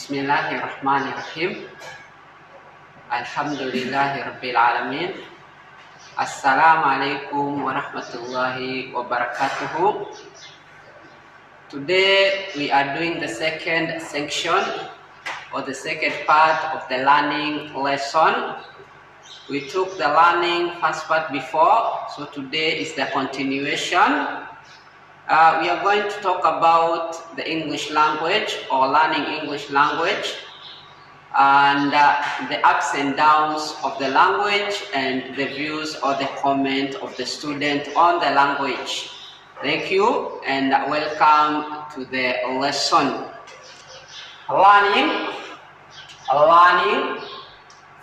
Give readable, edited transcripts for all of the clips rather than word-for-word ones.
Bismillahirrahmanirrahim. Alhamdulillahi Rabbil Alamin. Assalamualaikum warahmatullahi wabarakatuh. Today we are doing the second section or the second part of the learning lesson. We took the learning first part before, so today is the continuation. We are going to talk about the English language or learning English language and the ups and downs of the language and the views or the comment of the student on the language. Thank you and welcome to the lesson. Learning.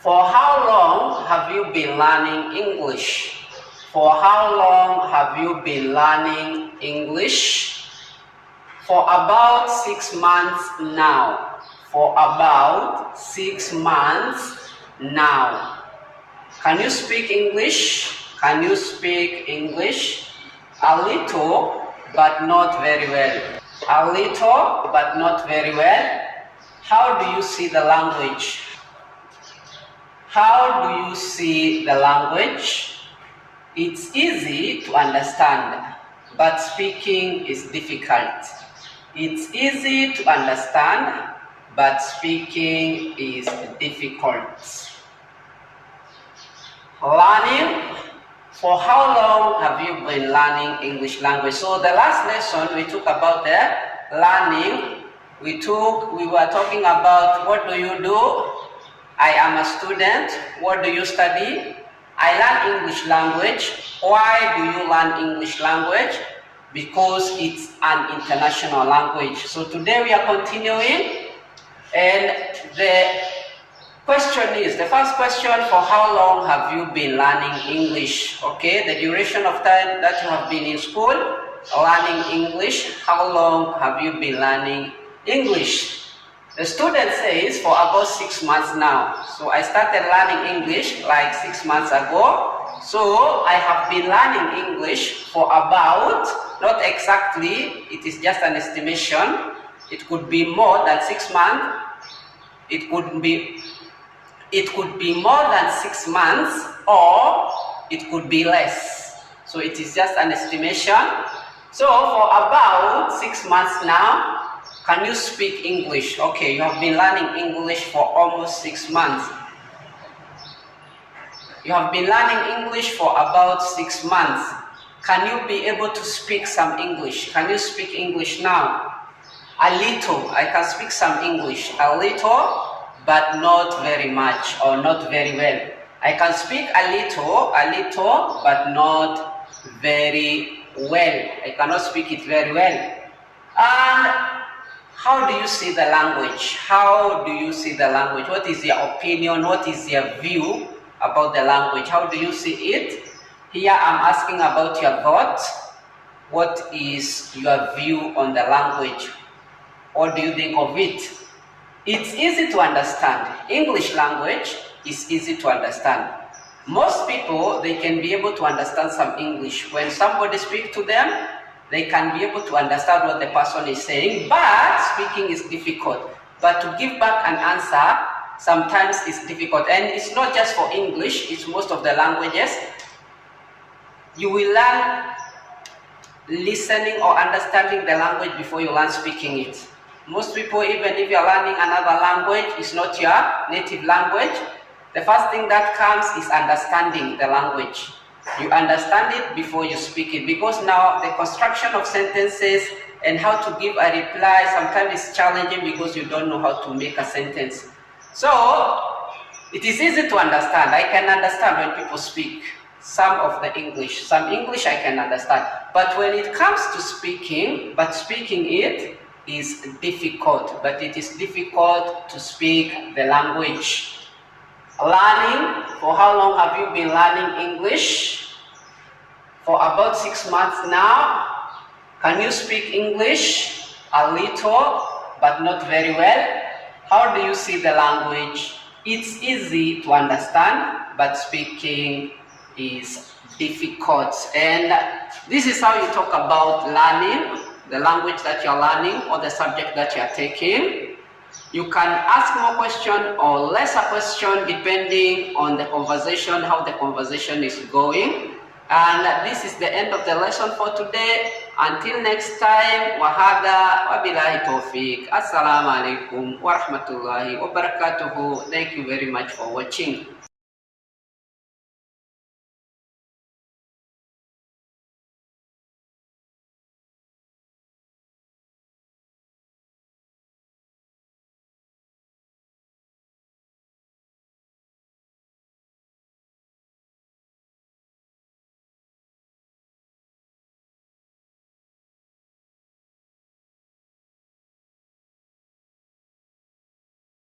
For how long have you been learning English? For how long have you been learning English? For about 6 months now. For about 6 months now. Can you speak English? Can you speak English? A little, but not very well. A little, but not very well. How do you see the language? How do you see the language? It's easy to understand, but speaking is difficult. It's easy to understand, but speaking is difficult. Learning. For how long have you been learning English language? So the last lesson we took about the learning. We were talking about what do you do? I am a student. What do you study? I learn English language. Why do you learn English language? Because it's an international language. So today we are continuing, and the question is, the first question, for how long have you been learning English? Okay, the duration of time that you have been in school learning English. How long have you been learning English? The student says for about 6 months now. So I started learning English like 6 months ago. So I have been learning English for about, not exactly, it is just an estimation. It could be more than 6 months. It could be more than 6 months, or it could be less. So it is just an estimation. So for about 6 months now, can you speak English? Okay, you have been learning English for almost 6 months. You have been learning English for about 6 months. Can you be able to speak some English? Can you speak English now? A little. I can speak some English. A little, but not very much or not very well. I can speak a little, but not very well. I cannot speak it very well. And how do you see the language? How do you see the language? What is your opinion? What is your view about the language? How do you see it? Here I'm asking about your thoughts. What is your view on the language? What do you think of it? It's easy to understand. English language is easy to understand. Most people, they can be able to understand some English. When somebody speaks to them, they can be able to understand what the person is saying, but speaking is difficult. But to give back an answer, sometimes it's difficult. And it's not just for English, it's most of the languages. You will learn listening or understanding the language before you learn speaking it. Most people, even if you're learning another language, it's not your native language. The first thing that comes is understanding the language. You understand it before you speak it, because now the construction of sentences and how to give a reply sometimes is challenging because you don't know how to make a sentence. So it is easy to understand. I can understand when people speak some of the English. Some English I can understand. But when it comes to speaking it is difficult. But it is difficult to speak the language. Learning. For how long have you been learning English? For about 6 months now. Can you speak English? A little, but not very well. How do you see the language? It's easy to understand, but speaking is difficult. And this is how you talk about learning, the language that you're learning or the subject that you're taking. You can ask more question or lesser question depending on the conversation, how the conversation is going. And this is the end of the lesson for today. Until next time, wahada wabillahi tawfiq. Assalamu alaikum wa rahmatullahi wa barakatuhu. Thank you very much for watching.